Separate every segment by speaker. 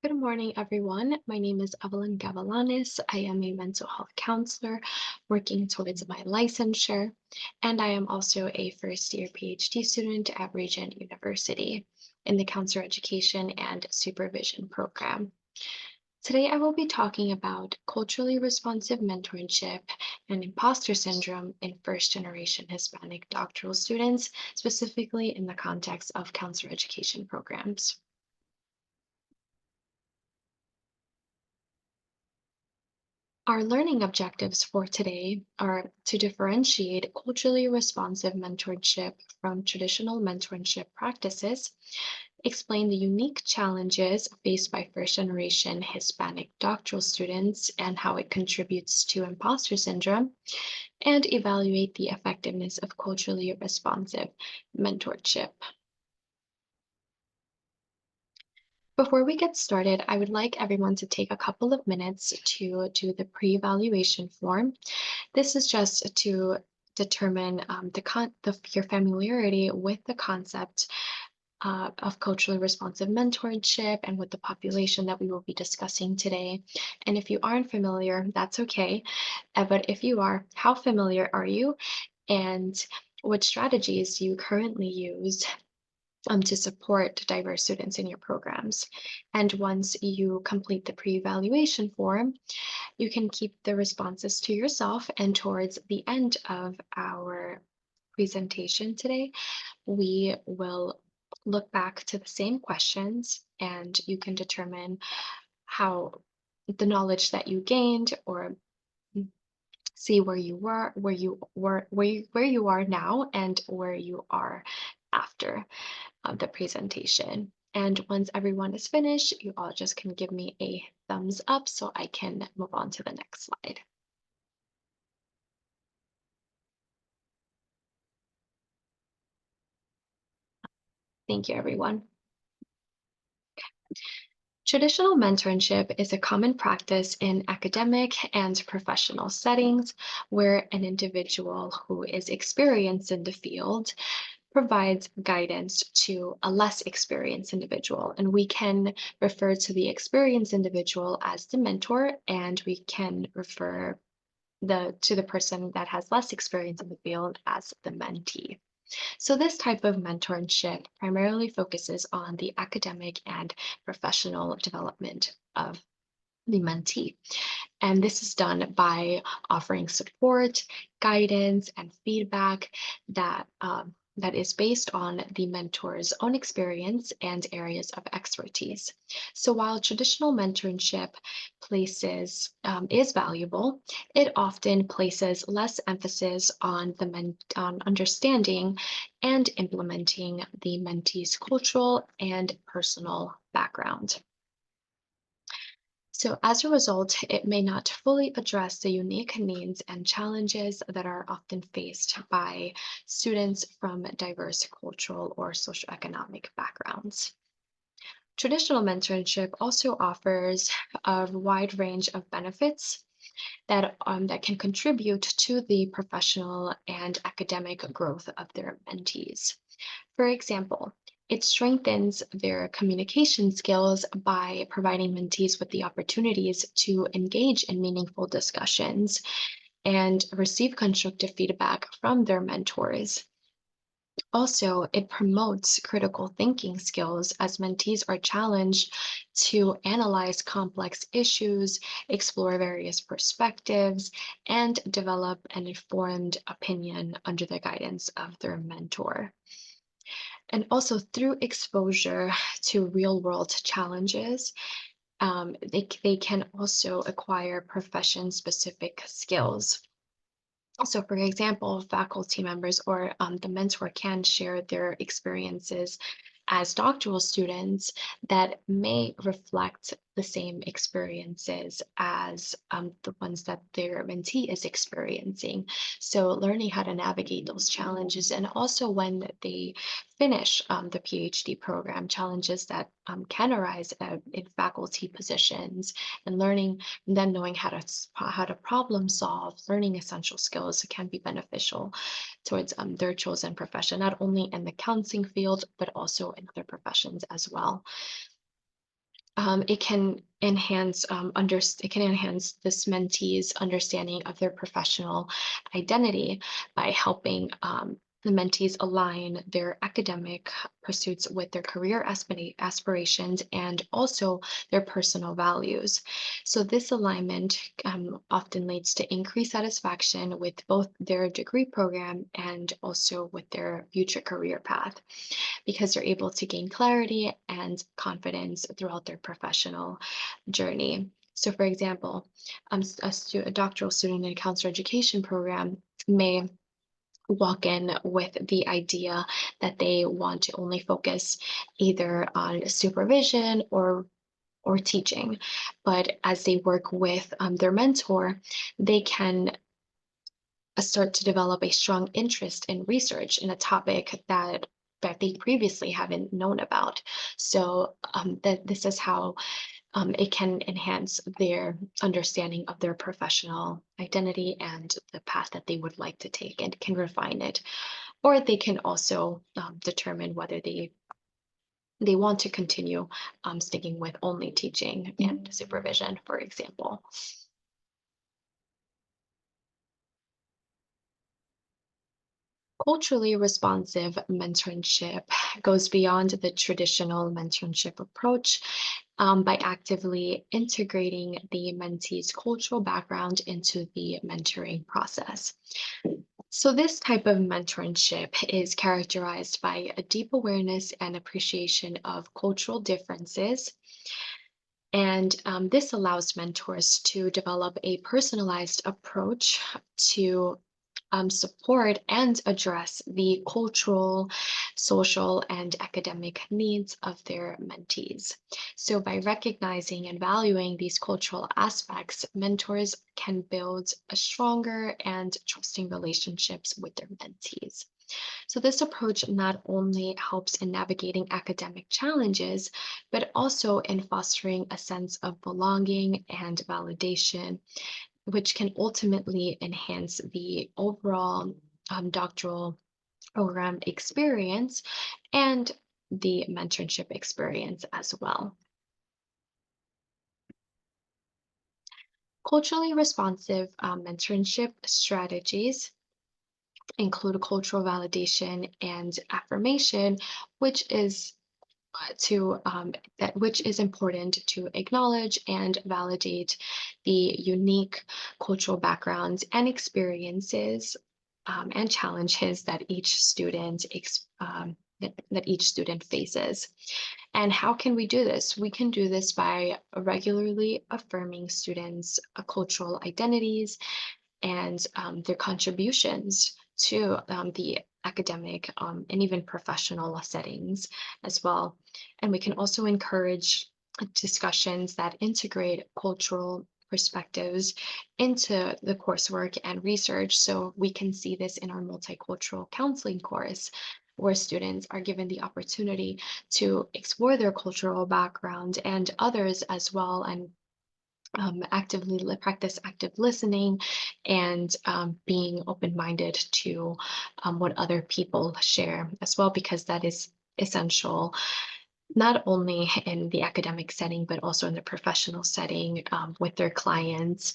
Speaker 1: Good morning, everyone. My name is Evelyn Gavalanis. I am a mental health counselor working towards my licensure, and I am also a first year PhD student at Regent University in the counselor education and supervision program. Today, I will be talking about culturally responsive mentorship and imposter syndrome in first generation Hispanic doctoral students, specifically in the context of counselor education programs. Our learning objectives for today are to differentiate culturally responsive mentorship from traditional mentorship practices, explain the unique challenges faced by first generation Hispanic doctoral students and how it contributes to imposter syndrome, and evaluate the effectiveness of culturally responsive mentorship. Before we get started, I would like everyone to take a couple of minutes to do the pre-evaluation form. This is just to determine your familiarity with the concept of culturally responsive mentorship and with the population that we will be discussing today. And if you aren't familiar, that's okay. But if you are, how familiar are you? And what strategies do you currently use to support diverse students in your programs? And once you complete the pre-evaluation form, you can keep the responses to yourself, and towards the end of our presentation today, we will look back to the same questions and you can determine how the knowledge that you gained or see where you were, where you are now and where you are after the presentation. And once everyone is finished, you all just can give me a thumbs up so I can move on to the next slide. Thank you, everyone. Traditional mentorship is a common practice in academic and professional settings where an individual who is experienced in the field provides guidance to a less experienced individual. And we can refer to the experienced individual as the mentor, and we can refer to the person that has less experience in the field as the mentee. So, this type of mentorship primarily focuses on the academic and professional development of the mentee. And this is done by offering support, guidance, and feedback that is based on the mentor's own experience and areas of expertise. So while traditional mentorship is valuable, it often places less emphasis on on understanding and implementing the mentee's cultural and personal background. So, as a result, it may not fully address the unique needs and challenges that are often faced by students from diverse cultural or socioeconomic backgrounds. Traditional mentorship also offers a wide range of benefits that can contribute to the professional and academic growth of their mentees. For example, it strengthens their communication skills by providing mentees with the opportunities to engage in meaningful discussions and receive constructive feedback from their mentors. Also, it promotes critical thinking skills as mentees are challenged to analyze complex issues, explore various perspectives, and develop an informed opinion under the guidance of their mentor. And also, through exposure to real world challenges, they can also acquire profession specific skills. So, for example, faculty members or the mentor can share their experiences as doctoral students that may reflect the same experiences as the ones that their mentee is experiencing. So, learning how to navigate those challenges, and also when they finish the PhD program, challenges that can arise in faculty positions, and learning them knowing how to problem solve, learning essential skills can be beneficial towards their chosen profession, not only in the counseling field, but also in other professions as well. it can enhance it can enhance this mentee's understanding of their professional identity by helping the mentees align their academic pursuits with their career aspirations and also their personal values. So this alignment often leads to increased satisfaction with both their degree program and also with their future career path because they're able to gain clarity and confidence throughout their professional journey. So, for example, a doctoral student in a counselor education program may walk in with the idea that they want to only focus either on supervision or teaching. But as they work with their mentor, they can start to develop a strong interest in research in a topic that they previously haven't known about. So that this is how it can enhance their understanding of their professional identity and the path that they would like to take and can refine it. Or they can also determine whether they want to continue sticking with only teaching and supervision, for example. Culturally responsive mentorship goes beyond the traditional mentorship approach by actively integrating the mentee's cultural background into the mentoring process. So, this type of mentorship is characterized by a deep awareness and appreciation of cultural differences. And this allows mentors to develop a personalized approach to support and address the cultural, social, and academic needs of their mentees. So, by recognizing and valuing these cultural aspects, mentors can build a stronger and trusting relationships with their mentees. So, this approach not only helps in navigating academic challenges, but also in fostering a sense of belonging and validation, which can ultimately enhance the overall doctoral program experience and the mentorship experience as well. Culturally responsive mentorship strategies include cultural validation and affirmation, which is to which is important to acknowledge and validate the unique cultural backgrounds and experiences and challenges that that each student faces. And how can we do this? We can do this by regularly affirming students' cultural identities and their contributions to the academic and even professional settings as well. And we can also encourage discussions that integrate cultural perspectives into the coursework and research. So we can see this in our multicultural counseling course, where students are given the opportunity to explore their cultural background and others as well, and practice active listening and being open-minded to what other people share as well, because that is essential not only in the academic setting, but also in the professional setting with their clients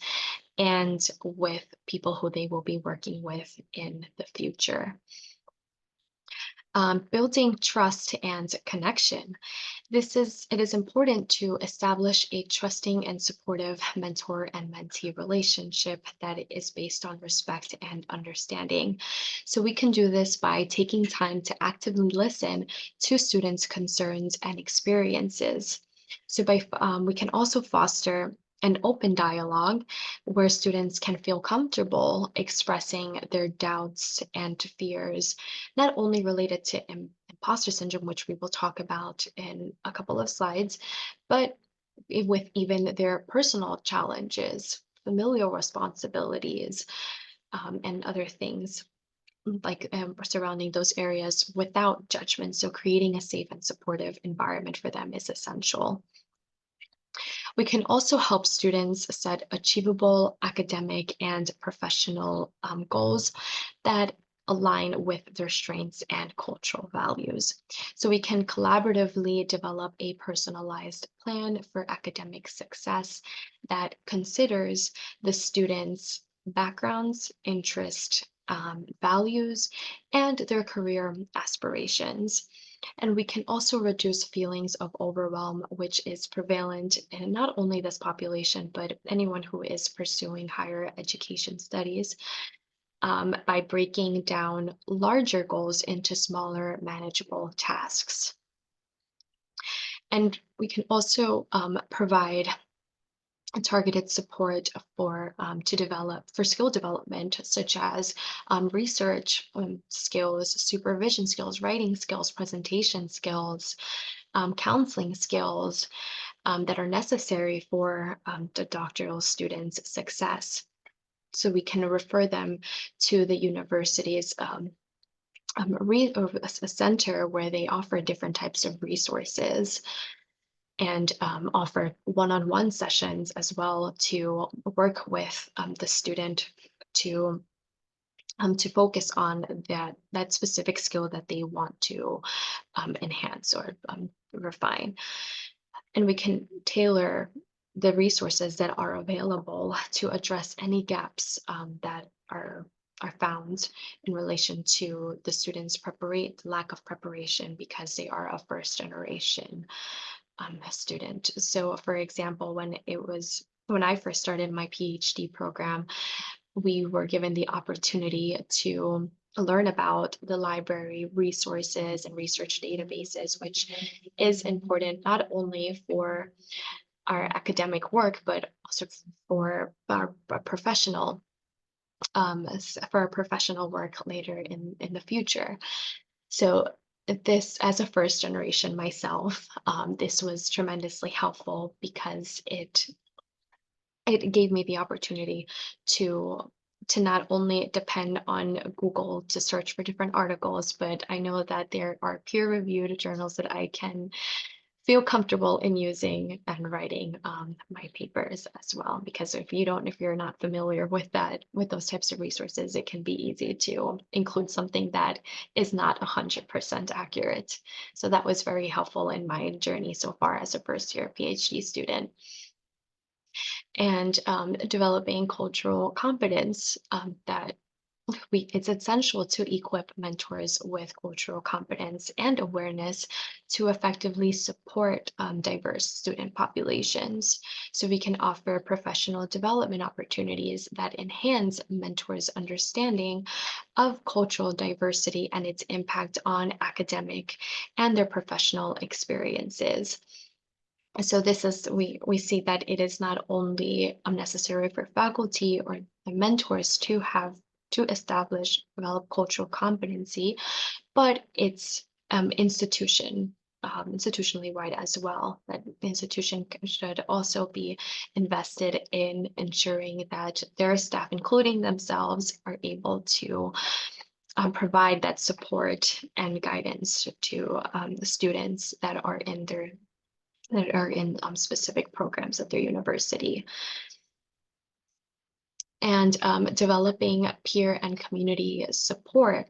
Speaker 1: and with people who they will be working with in the future. Building trust and connection. It is important to establish a trusting and supportive mentor and mentee relationship that is based on respect and understanding. So we can do this by taking time to actively listen to students' concerns and experiences. So we can also foster an open dialogue where students can feel comfortable expressing their doubts and fears, not only related to imposter syndrome, which we will talk about in a couple of slides, but with even their personal challenges, familial responsibilities, and other things like surrounding those areas without judgment. So creating a safe and supportive environment for them is essential. We can also help students set achievable academic and professional goals that align with their strengths and cultural values. So we can collaboratively develop a personalized plan for academic success that considers the students' backgrounds, interests, values, and their career aspirations. And we can also reduce feelings of overwhelm, which is prevalent in not only this population, but anyone who is pursuing higher education studies, by breaking down larger goals into smaller, manageable tasks. And we can also provide targeted support for to develop for skill development, such as research skills, supervision skills, writing skills, presentation skills, counseling skills that are necessary for the doctoral students' success. So we can refer them to the university's or a center where they offer different types of resources and offer one-on-one sessions as well to work with the student to to focus on that specific skill that they want to enhance or refine. And we can tailor the resources that are available to address any gaps that are found in relation to the students' lack of preparation because they are a first generation student. So, for example, when I first started my PhD program, we were given the opportunity to learn about the library resources and research databases, which is important not only for our academic work, but also for our professional for our professional work later in the future. So this, as a first generation myself, this was tremendously helpful because it gave me the opportunity to not only depend on Google to search for different articles, but I know that there are peer-reviewed journals that I can feel comfortable in using and writing my papers as well. Because if you're not familiar with those types of resources, it can be easy to include something that is not 100% accurate. So that was very helpful in my journey so far as a first year PhD student. And developing cultural competence that it's essential to equip mentors with cultural competence and awareness to effectively support diverse student populations. So we can offer professional development opportunities that enhance mentors' understanding of cultural diversity and its impact on academic and their professional experiences. So this is we see that it is not only necessary for faculty or the mentors to have to establish develop cultural competency, but it's institutionally wide as well. That the institution should also be invested in ensuring that their staff, including themselves, are able to provide that support and guidance to the students that are in specific programs at their university. And developing peer and community support,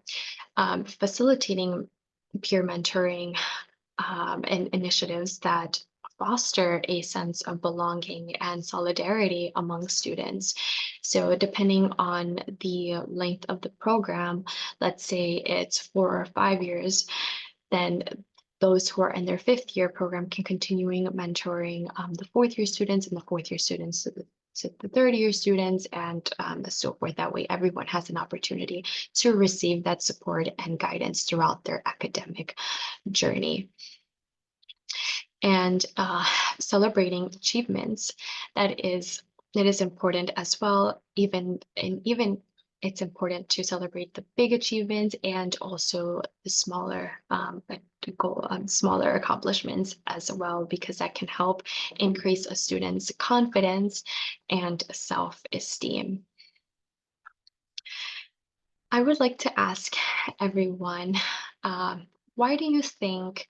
Speaker 1: facilitating peer mentoring and initiatives that foster a sense of belonging and solidarity among students. So depending on the length of the program, let's say it's 4 or 5 years, then those who are in their fifth year program can continuing mentoring the fourth year students and the fourth year students to the third year students and so forth. That way everyone has an opportunity to receive that support and guidance throughout their academic journey. And celebrating achievements, that is important as well. Even it's important to celebrate the big achievements and also the smaller accomplishments as well, because that can help increase a student's confidence and self-esteem. I would like to ask everyone, why do you think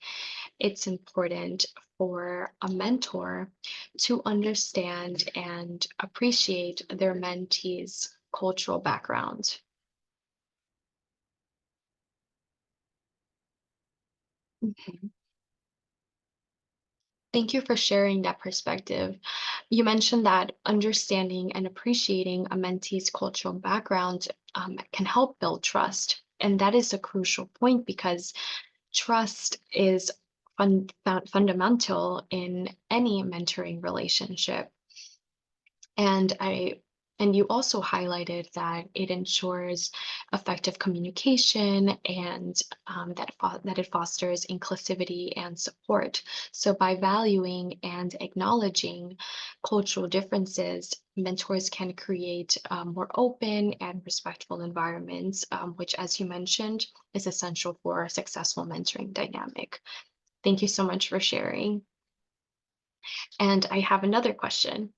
Speaker 1: it's important for a mentor to understand and appreciate their mentee's cultural background? Mhm. Thank you for sharing that perspective. You mentioned that understanding and appreciating a mentee's cultural background can help build trust. And that is a crucial point because trust is fundamental in any mentoring relationship. And I and you also highlighted that it ensures effective communication and that it fosters inclusivity and support. So by valuing and acknowledging cultural differences, mentors can create more open and respectful environments, which, as you mentioned, is essential for a successful mentoring dynamic. Thank you so much for sharing. And I have another question.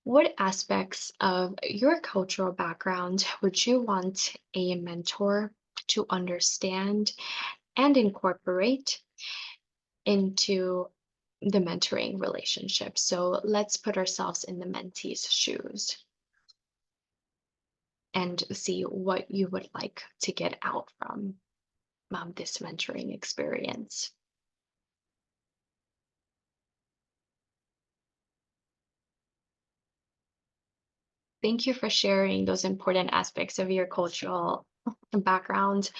Speaker 1: What aspects of your cultural background would you want a mentor to understand and incorporate into the mentoring relationship? So let's put ourselves in the mentee's shoes and see what you would like to get out from this mentoring experience. Thank you for sharing those important aspects of your cultural background.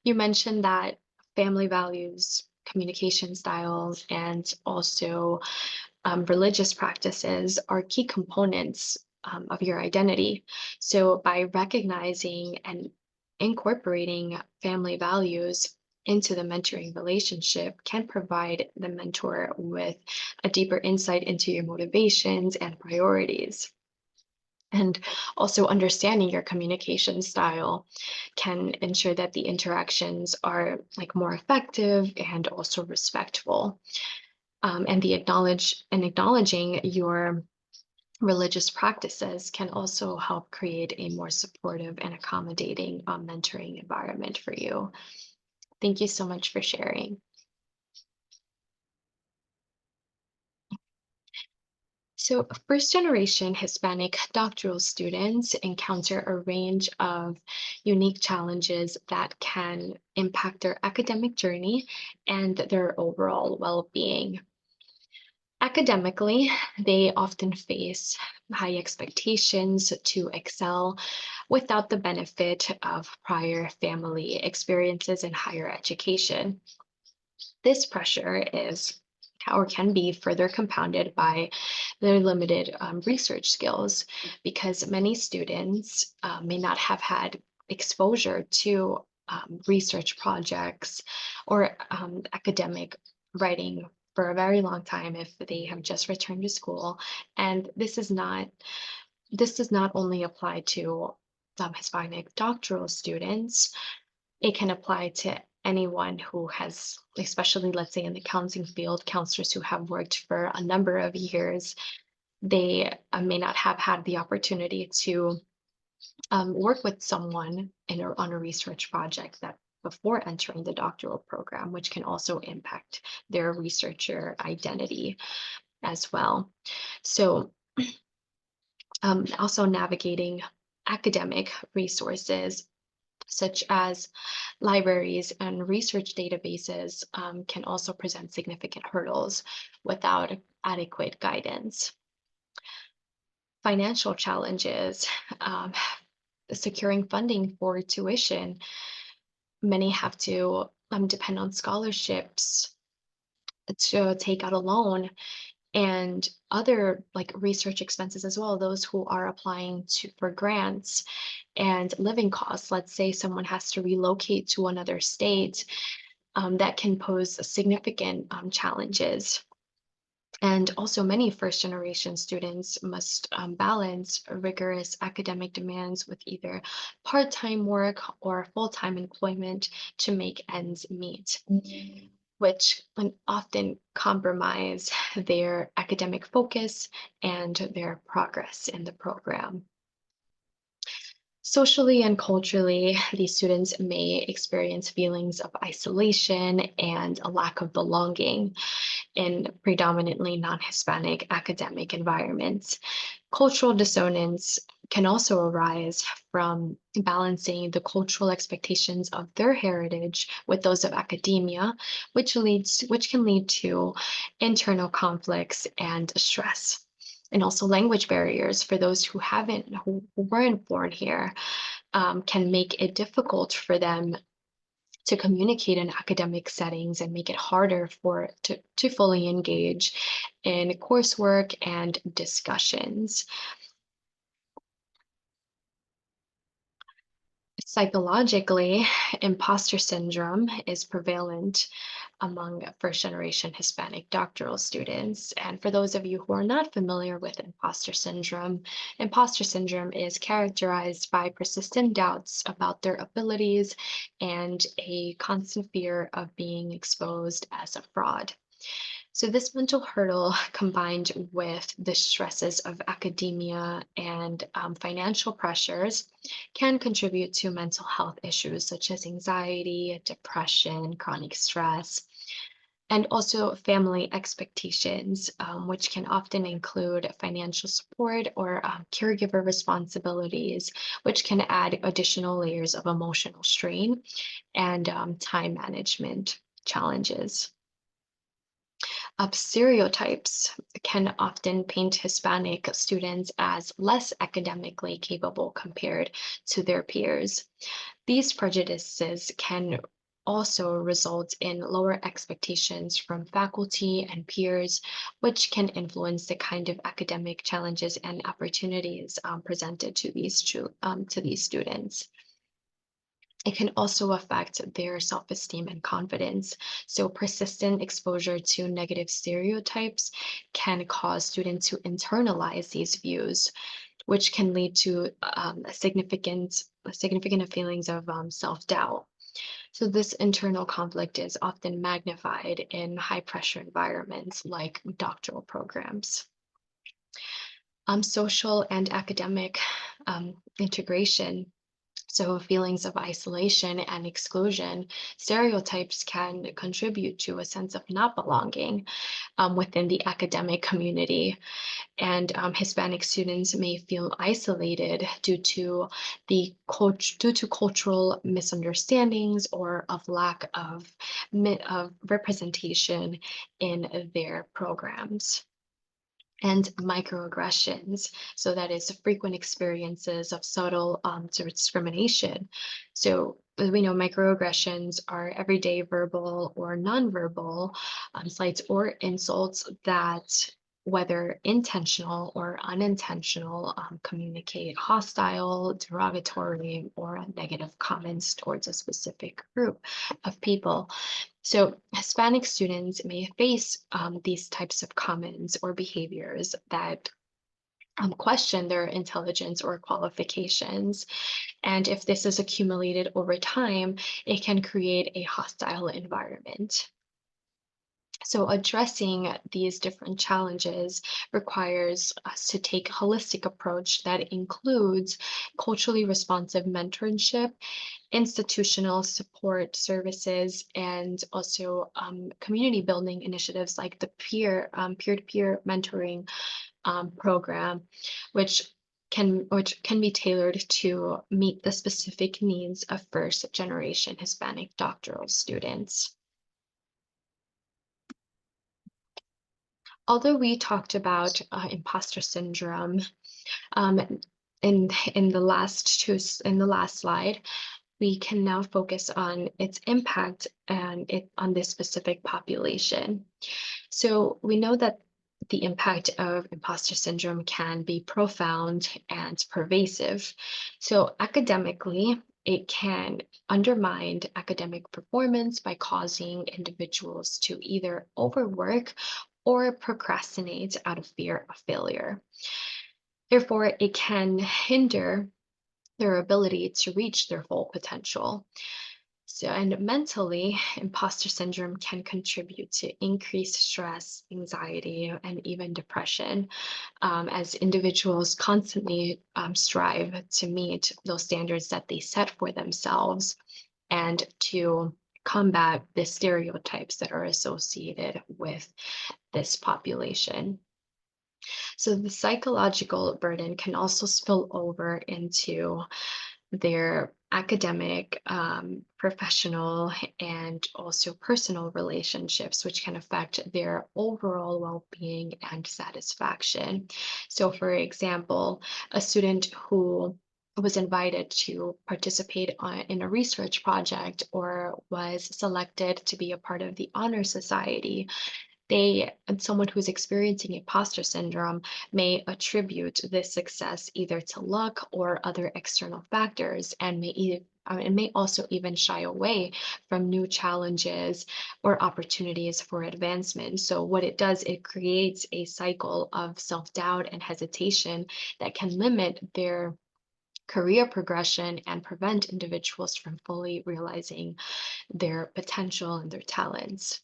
Speaker 1: You mentioned that family values, communication styles, and also religious practices are key components of your identity. So, by recognizing and incorporating family values into the mentoring relationship can provide the mentor with a deeper insight into your motivations and priorities. And also understanding your communication style can ensure that the interactions are like more effective and also respectful. And the acknowledging your religious practices can also help create a more supportive and accommodating mentoring environment for you. Thank you so much for sharing. So, first generation Hispanic doctoral students encounter a range of unique challenges that can impact their academic journey and their overall well being. Academically, they often face high expectations to excel without the benefit of prior family experiences in higher education. This pressure is or can be further compounded by their limited research skills because many students may not have had exposure to research projects or academic writing for a very long time if they have just returned to school. And this does not only apply to Hispanic doctoral students, it can apply to anyone who has, especially let's say in the counseling field, counselors who have worked for a number of years, they may not have had the opportunity to work with someone on a research project that before entering the doctoral program, which can also impact their researcher identity as well. So also navigating academic resources such as libraries and research databases can also present significant hurdles without adequate guidance. Financial challenges, um, securing funding for tuition. Many have to depend on scholarships to take out a loan and other like research expenses as well, those who are applying to for grants and living costs. Let's say someone has to relocate to another state, that can pose significant challenges. And also, many first generation students must balance rigorous academic demands with either part time work or full time employment to make ends meet, which can often compromise their academic focus and their progress in the program. Socially and culturally, these students may experience feelings of isolation and a lack of belonging in predominantly non Hispanic academic environments. Cultural dissonance can also arise from balancing the cultural expectations of their heritage with those of academia, which can lead to internal conflicts and stress. And also language barriers for those who weren't born here, can make it difficult for them to communicate in academic settings and make it harder to fully engage in coursework and discussions. Psychologically, imposter syndrome is prevalent among first-generation Hispanic doctoral students. And for those of you who are not familiar with imposter syndrome is characterized by persistent doubts about their abilities and a constant fear of being exposed as a fraud. So, this mental hurdle, combined with the stresses of academia and financial pressures, can contribute to mental health issues such as anxiety, depression, chronic stress, and also family expectations, which can often include financial support or caregiver responsibilities, which can add additional layers of emotional strain and time management challenges. Stereotypes can often paint Hispanic students as less academically capable compared to their peers. These prejudices can also result in lower expectations from faculty and peers, which can influence the kind of academic challenges and opportunities presented to these students. It can also affect their self-esteem and confidence. So persistent exposure to negative stereotypes can cause students to internalize these views, which can lead to significant feelings of self-doubt. So this internal conflict is often magnified in high-pressure environments like doctoral programs. Social and academic integration, so feelings of isolation and exclusion, stereotypes can contribute to a sense of not belonging within the academic community. And Hispanic students may feel isolated due to cultural misunderstandings or of lack of representation in their programs. And microaggressions. So that is frequent experiences of subtle sort of discrimination. So as we know, microaggressions are everyday verbal or nonverbal slights or insults that, whether intentional or unintentional, communicate hostile, derogatory, or negative comments towards a specific group of people. So Hispanic students may face these types of comments or behaviors that question their intelligence or qualifications. And if this is accumulated over time, it can create a hostile environment. So addressing these different challenges requires us to take a holistic approach that includes culturally responsive mentorship, institutional support services, and also community building initiatives like the peer-to-peer mentoring program, which can be tailored to meet the specific needs of first generation Hispanic doctoral students. Although we talked about imposter syndrome um, in the last slide, we can now focus on its impact on this specific population. So we know that the impact of imposter syndrome can be profound and pervasive. So academically, it can undermine academic performance by causing individuals to either overwork or procrastinate out of fear of failure. Therefore, it can hinder their ability to reach their full potential. So, and mentally, imposter syndrome can contribute to increased stress, anxiety, and even depression, as individuals constantly strive to meet those standards that they set for themselves and to combat the stereotypes that are associated with this population. So the psychological burden can also spill over into their academic, professional, and also personal relationships, which can affect their overall well being and satisfaction. So, for example, a student who was invited to participate in a research project or was selected to be a part of the honor society, and someone who's experiencing imposter syndrome may attribute this success either to luck or other external factors, and it may also even shy away from new challenges or opportunities for advancement. So what it does, it creates a cycle of self-doubt and hesitation that can limit their career progression and prevent individuals from fully realizing their potential and their talents.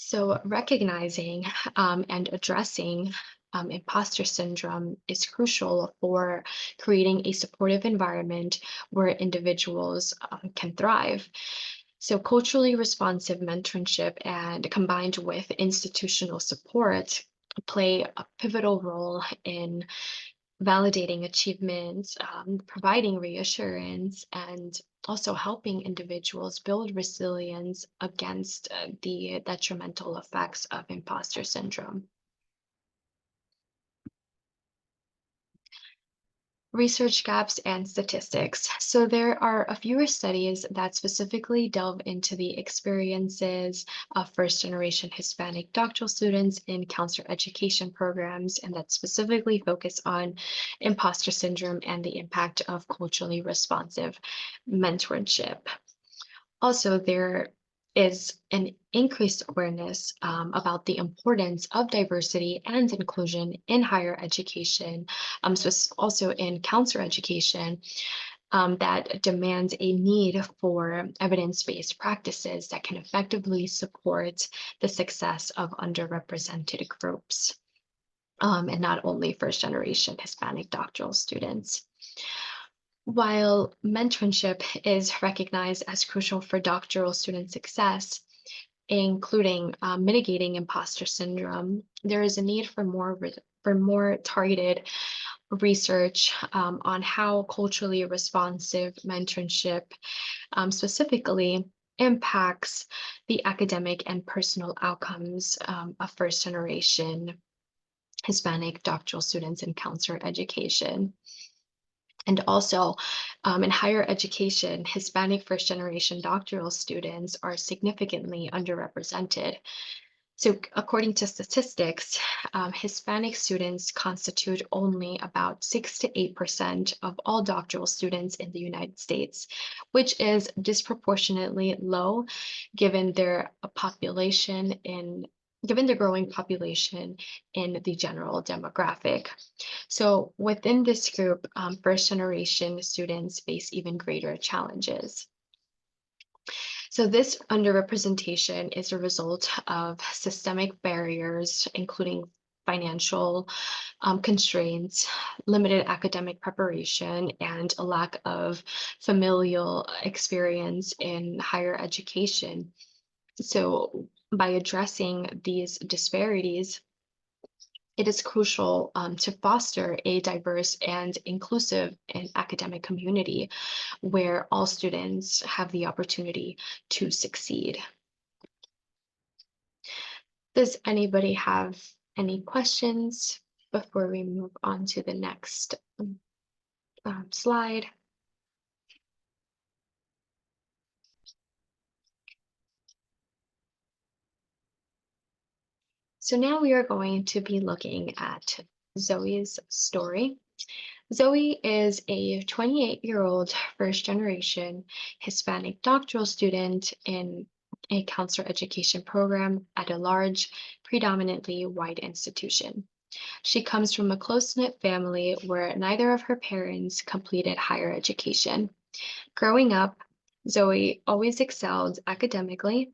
Speaker 1: So, recognizing and addressing imposter syndrome is crucial for creating a supportive environment where individuals can thrive. So, culturally responsive mentorship and combined with institutional support play a pivotal role in validating achievements, providing reassurance, and also helping individuals build resilience against the detrimental effects of imposter syndrome. Research gaps and statistics. So, there are a fewer studies that specifically delve into the experiences of first generation Hispanic doctoral students in counselor education programs, and that specifically focus on imposter syndrome and the impact of culturally responsive mentorship. Also, there is an increased awareness about the importance of diversity and inclusion in higher education, also in counselor education, that demands a need for evidence-based practices that can effectively support the success of underrepresented groups, and not only first generation Hispanic doctoral students. While mentorship is recognized as crucial for doctoral student success, including mitigating imposter syndrome, there is a need for more targeted research on how culturally responsive mentorship specifically impacts the academic and personal outcomes of first generation Hispanic doctoral students in counselor education. And also, in higher education, Hispanic first generation doctoral students are significantly underrepresented. So, according to statistics, Hispanic students constitute only about 6 to 8% of all doctoral students in the United States, which is disproportionately low given their population in given the growing population in the general demographic. So within this group, first generation students face even greater challenges. So this underrepresentation is a result of systemic barriers, including financial constraints, limited academic preparation, and a lack of familial experience in higher education. So by addressing these disparities, it is crucial to foster a diverse and inclusive and academic community where all students have the opportunity to succeed. Does anybody have any questions before we move on to the next slide? So now we are going to be looking at Zoe's story. Zoe is a 28-year-old first generation Hispanic doctoral student in a counselor education program at a large, predominantly white institution. She comes from a close-knit family where neither of her parents completed higher education. Growing up, Zoe always excelled academically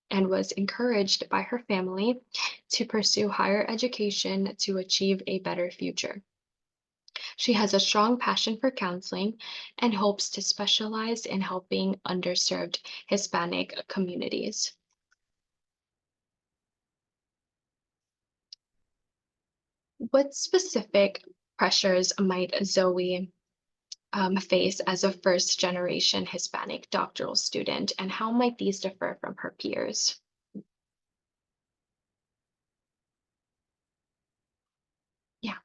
Speaker 1: and was encouraged by her family to pursue higher education to achieve a better future. She has a strong passion for counseling and hopes to specialize in helping underserved Hispanic communities. What specific pressures might Zoe face as a first generation Hispanic doctoral student, and how might these differ from her peers? Yeah,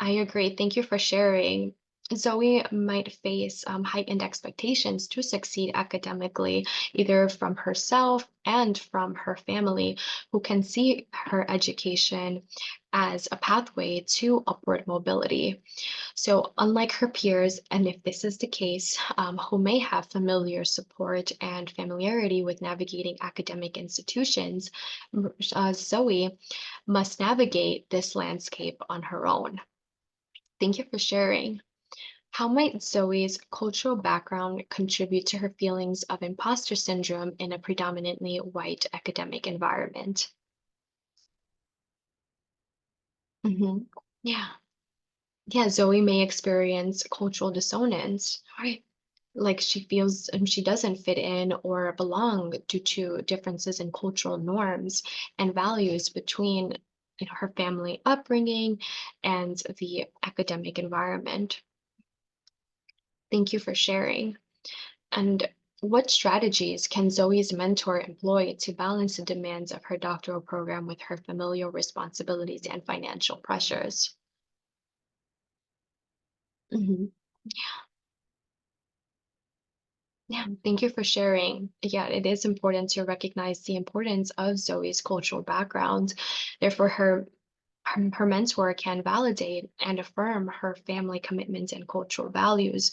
Speaker 1: I agree. Thank you for sharing. Zoe might face heightened expectations to succeed academically, either from herself and from her family, who can see her education as a pathway to upward mobility. So, unlike her peers, and if this is the case, who may have familiar support and familiarity with navigating academic institutions, Zoe must navigate this landscape on her own. Thank you for sharing. How might Zoe's cultural background contribute to her feelings of imposter syndrome in a predominantly white academic environment? Mhm. Yeah. Yeah, Zoe may experience cultural dissonance, right? Like she feels she doesn't fit in or belong due to differences in cultural norms and values between her family upbringing and the academic environment. Thank you for sharing. And what strategies can Zoe's mentor employ to balance the demands of her doctoral program with her familial responsibilities and financial pressures? Mhm. Yeah, thank you for sharing. Yeah, it is important to recognize the importance of Zoe's cultural background. Therefore, her mentor can validate and affirm her family commitments and cultural values.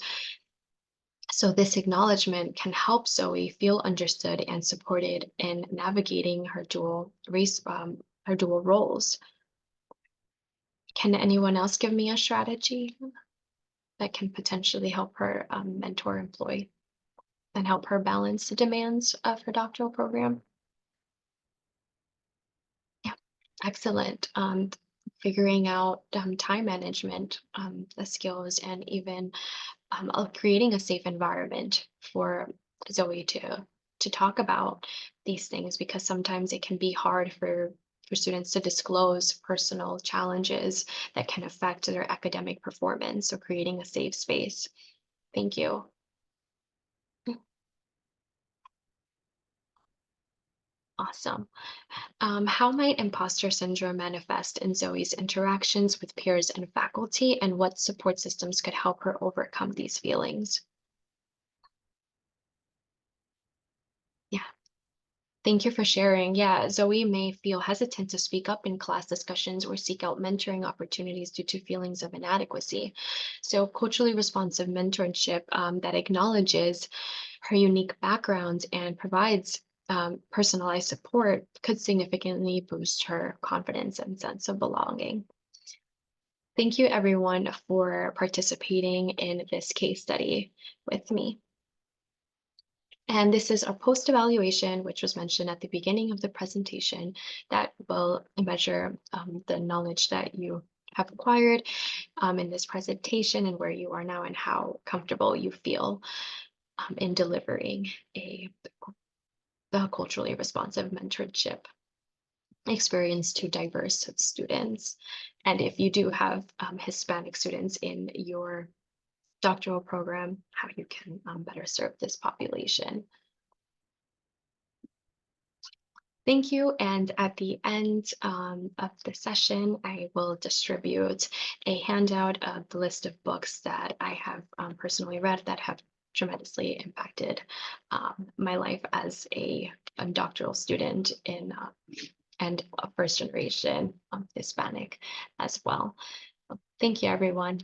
Speaker 1: So this acknowledgement can help Zoe feel understood and supported in navigating her dual roles. Can anyone else give me a strategy that can potentially help her mentor employ and help her balance the demands of her doctoral program? Yeah, excellent. Figuring out time management, the skills, and even creating a safe environment for Zoe to talk about these things, because sometimes it can be hard for students to disclose personal challenges that can affect their academic performance. So creating a safe space. Thank you. Awesome. How might imposter syndrome manifest in Zoe's interactions with peers and faculty, and what support systems could help her overcome these feelings? Yeah, thank you for sharing. Yeah, Zoe may feel hesitant to speak up in class discussions or seek out mentoring opportunities due to feelings of inadequacy. So, culturally responsive mentorship that acknowledges her unique background and provides personalized support could significantly boost her confidence and sense of belonging. Thank you, everyone, for participating in this case study with me. And this is our post evaluation, which was mentioned at the beginning of the presentation, that will measure the knowledge that you have acquired in this presentation and where you are now and how comfortable you feel in delivering a culturally responsive mentorship experience to diverse students. And if you do have Hispanic students in your doctoral program, how you can better serve this population. Thank you. And at the end of the session, I will distribute a handout of the list of books that I have personally read that have tremendously impacted my life as a doctoral student in and a first generation Hispanic as well. Thank you, everyone.